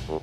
Good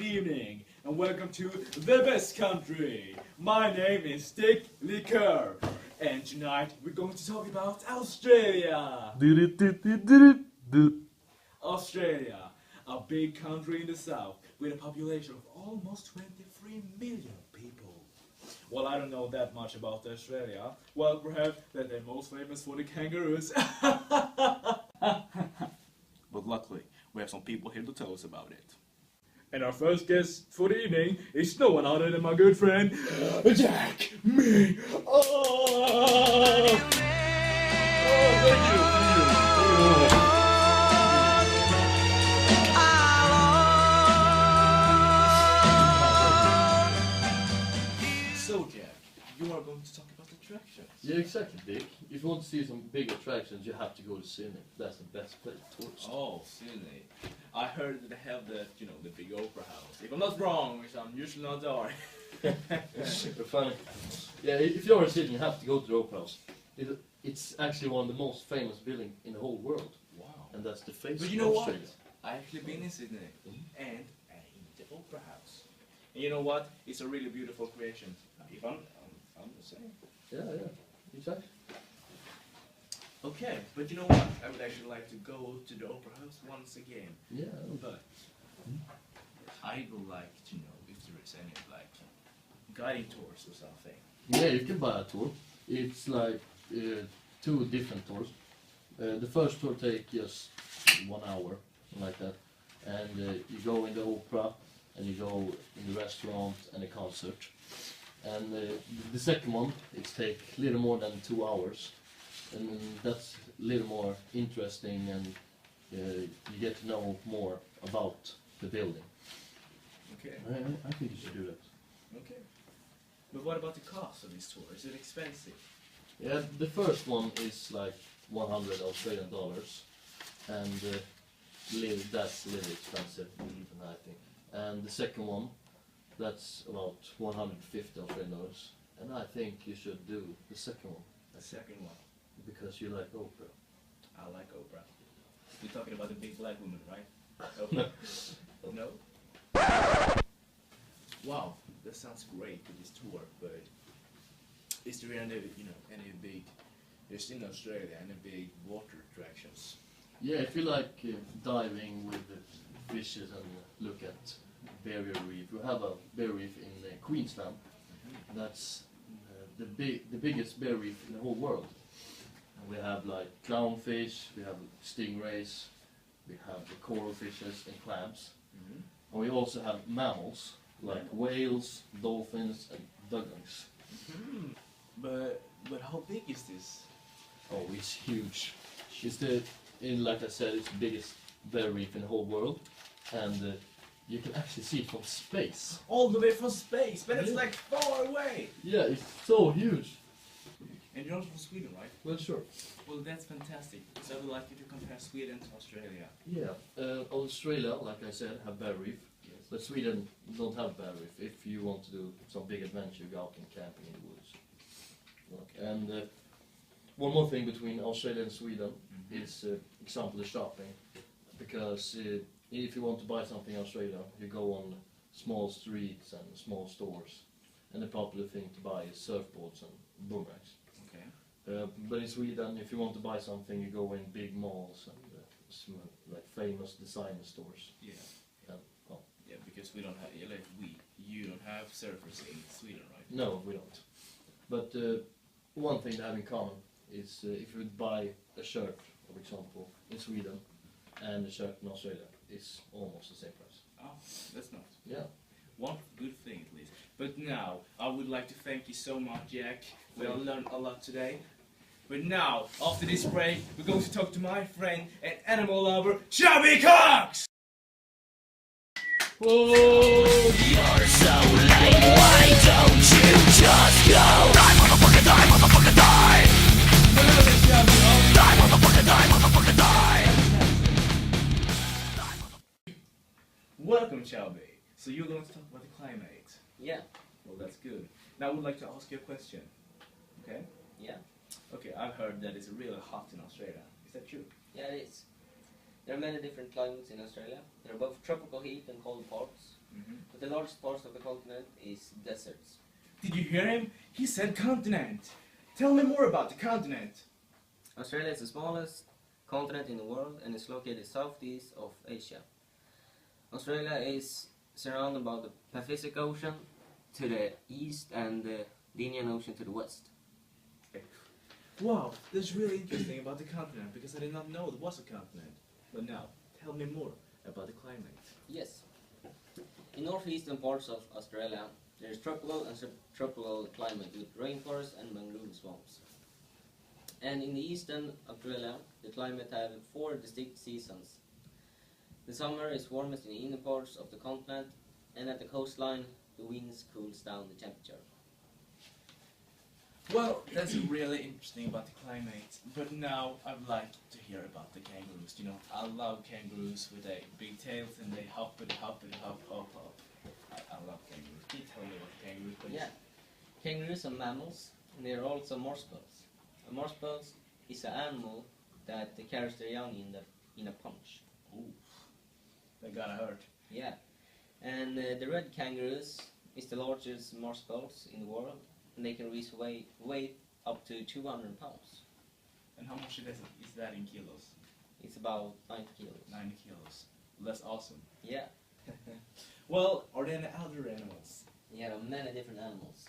evening and welcome to the best country. My name is Dick Liqueur and tonight we're going to talk about Australia. Australia, a big country in the south with a population of almost 23 million people. Well, I don't know that much about Australia. Well, perhaps that they're most famous for the kangaroos. But luckily, we have some people here to tell us about it. And our first guest for the evening is no one other than my good friend, Jack Me. Oh, thank you. So, Jack, you are going to talk about attractions. Yeah, exactly, Dick. If you want to see some big attractions, you have to go to Sydney. That's the best place to tourist. Oh, Sydney. I heard that they have the big opera house. If I'm not wrong, which I'm usually not are. Funny. Yeah, if you're in Sydney, you have to go to the Opera House. It's actually one of the most famous buildings in the whole world. Wow. And that's the face But of you know Australia. what? I actually been in Sydney and in the opera house. And you know what? It's a really beautiful creation. If I'm just saying. Yeah, exactly. Okay, but you know what? I would actually like to go to the opera house once again. Yeah. But I would like to know if there is any guiding tours or something. Yeah, you can buy a tour. It's like 2 different tours. The first tour takes just 1 hour, like that. And you go in the opera, and you go in the restaurant and the concert. And the second one, it takes a little more than 2 hours. And that's a little more interesting, and you get to know more about the building. Okay. I think you should do that. Okay. But what about the cost of this tour? Is it expensive? Yeah, the first one is like 100 Australian dollars, and that's a little expensive, even I think. And the second one, that's about 150 Australian dollars, and I think you should do the second one. The second one. Because you like opera. I like opera. You're talking about the big black woman, right? Okay. No? Wow, that sounds great with this tour, but is there any big, there's in Australia, any big water attractions? Yeah, if you like diving with the fishes and look at barrier reef, we have a barrier reef in Queensland. That's the biggest barrier reef in the whole world. We have like clownfish, we have stingrays, we have the coral fishes and crabs. And we also have mammals like whales, dolphins and dugongs. But how big is this? Oh, it's huge. It's like I said, it's the biggest barrier reef in the whole world, and you can actually see it from space. All the way from space, but it's Yeah. like far away. Yeah, it's so huge. And you're also from Sweden, right? Well, sure. Well, that's fantastic. So I would like you to compare Sweden to Australia. Yeah, Australia, like I said, have barrier reef, Yes. but Sweden don't have barrier reef. If you want to do some big adventure, you go out and camping in the woods. Okay. And one more thing between Australia and Sweden is example the shopping, because if you want to buy something in Australia, you go on small streets and small stores, and the popular thing to buy is surfboards and boomerangs. Okay. But in Sweden, if you want to buy something, you go in big malls and like famous designer stores. Yeah. Well, Yeah, because we don't have, you don't have surfers in Sweden, right? no, we don't. But one thing they have in common is if you would buy a shirt, for example, in Sweden, and a shirt in Australia, it's almost the same price. Oh, that's nice. Yeah. One good thing at least. But now, I would like to thank you so much, Jack. We all learned a lot today. But now, after this break, we're going to talk to my friend and animal lover, Chubby Cox! Whoa! You're so late, why don't you just go? Die, motherfucker! So you're going to talk about the climate. Yeah. Well, that's good. Now I would like to ask you a question. Okay? Yeah. Okay, I've heard that it's really hot in Australia. Is that true? Yeah, it is. There are many different climates in Australia. There are both tropical heat and cold parts. But the largest parts of the continent is deserts. Did you hear him? He said continent. Tell me more about the continent. Australia is the smallest continent in the world and is located southeast of Asia. Australia is surrounded by the Pacific Ocean to the east and the Indian Ocean to the west. Wow, that's really interesting about the continent because I did not know there was a continent. But now, tell me more about the climate. Yes. In northeastern parts of Australia, there is tropical and subtropical climate with rainforests and mangrove swamps. And in the eastern Australia, the climate has 4 distinct seasons. The summer is warmest in the inner parts of the continent, and at the coastline, the winds cools down the temperature. Well, that's really interesting about the climate. But now I'd like to hear about the kangaroos. You know, I love kangaroos with their big tails and they hop and hop and hop, hop, hop. I love kangaroos. Can you tell me about the kangaroos, please? Yeah. Kangaroos are mammals, and they are also marsupials. A marsupial is an animal that carries their young in a punch. Ooh, that gotta hurt. Yeah. And the red kangaroos is the largest marsupials in the world, and they can reach weight up to 200 pounds. And how much is that in kilos? It's about 90 kilos. 90 kilos. That's awesome. Yeah. Well, are there any other animals? Yeah, there are many different animals.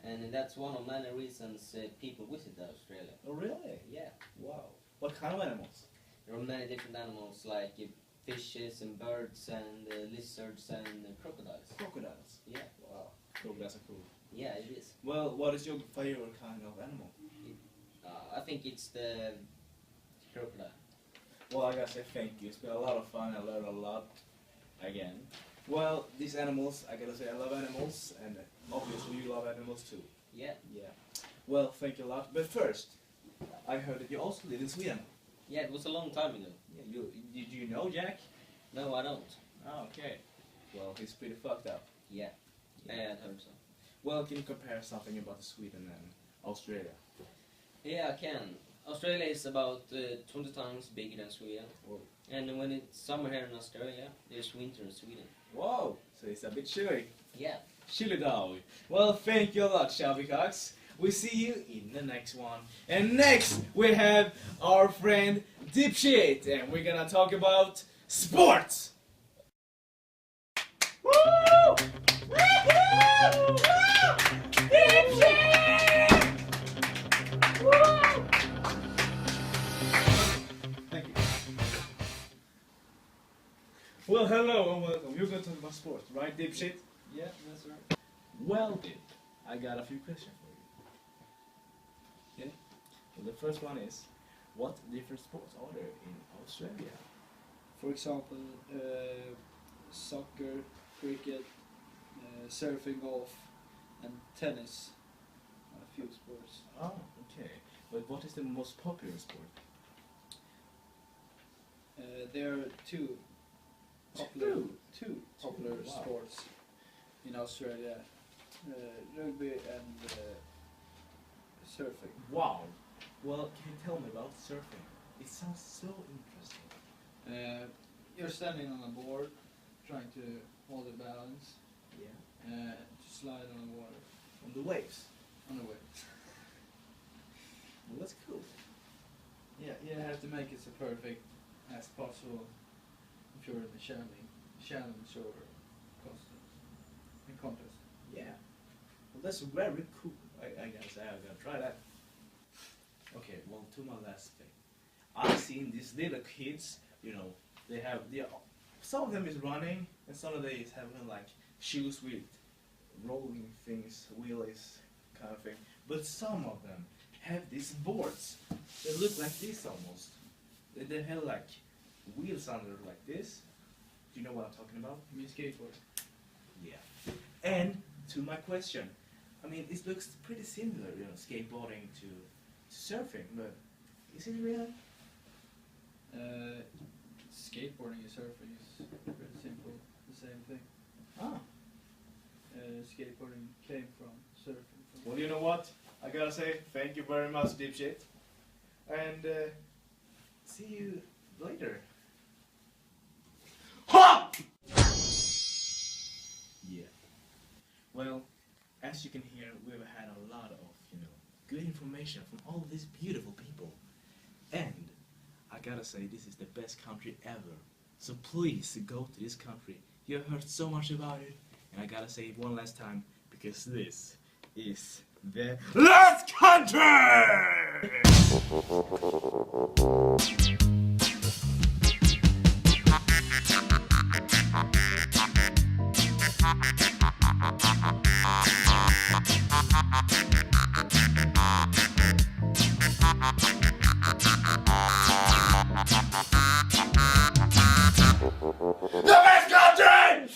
And that's one of many reasons people visit Australia. Oh, really? Yeah. Wow. What kind of animals? There are many different animals like fishes and birds and lizards and crocodiles. Crocodiles. Yeah. Wow. Crocodiles are cool. Yeah, it is. Well, what is your favorite kind of animal? I think it's the crocodile. Well, I gotta say thank you. It's been a lot of fun. I learned a lot again. Well, these animals, I gotta say I love animals, and obviously you love animals too. Yeah. Yeah. Well, thank you a lot. But first, I heard that you also live in Sweden. Yeah, it was a long time ago. Yeah, did you know Jack? No, I don't. Oh, okay. Well, he's pretty fucked up. Yeah. Yeah. Yeah, I heard so. Well, can you compare something about Sweden and Australia? Yeah, I can. Australia is about 20 times bigger than Sweden. Whoa. And when it's summer here in Australia, there's winter in Sweden. Whoa! So it's a bit chilly. Yeah. Chilly dog. Well, thank you a lot, Shelby Cox. We see you in the next one. And next, we have our friend Dipshit, and we're gonna talk about sports. Woo! Woo-hoo! Woo! Dipshit! Woo! Thank you. Well, hello and welcome. You're going to talk about sports, right, Dipshit? Yeah, that's right. Well, Dip, I got a few questions for you. Yeah? Well, the first one is, what different sports are there in Australia? For example, soccer, cricket, surfing, golf, and tennis. A few sports. Oh, okay. But what is the most popular sport? There are two popular Wow. sports in Australia: rugby and surfing. Wow. Well, can you tell me about surfing? It sounds so interesting. You're standing on a board, trying to hold a balance, Yeah. to slide on the water, On the waves. on the way. Well, that's cool. Yeah, you have to make it so perfect as possible if you're in a challenge or contest. Yeah. Well, that's very cool. I gotta say, I'm gonna try that. Okay, well, to my last thing. I've seen these little kids, you know, some of them is running, and some of them is having like shoes with rolling things, wheelies kind of thing. But some of them have these boards that look like this almost. They have like wheels under like this. Do you know what I'm talking about? You mean skateboard? Yeah. And to my question, I mean, it looks pretty similar, you know, skateboarding to surfing, but is it really? Skateboarding and surfing is pretty simple, the same thing. Ah. Skateboarding came from surfing. Well, you know what? I gotta say thank you very much, dipshit. And see you later. Ha! Yeah. Well, as you can hear, we've had a lot of, good information from all these beautiful people. And I gotta say, this is the best country ever. So please go to this country. You have heard so much about it. And I gotta say it one last time, because this is the last country! The best country!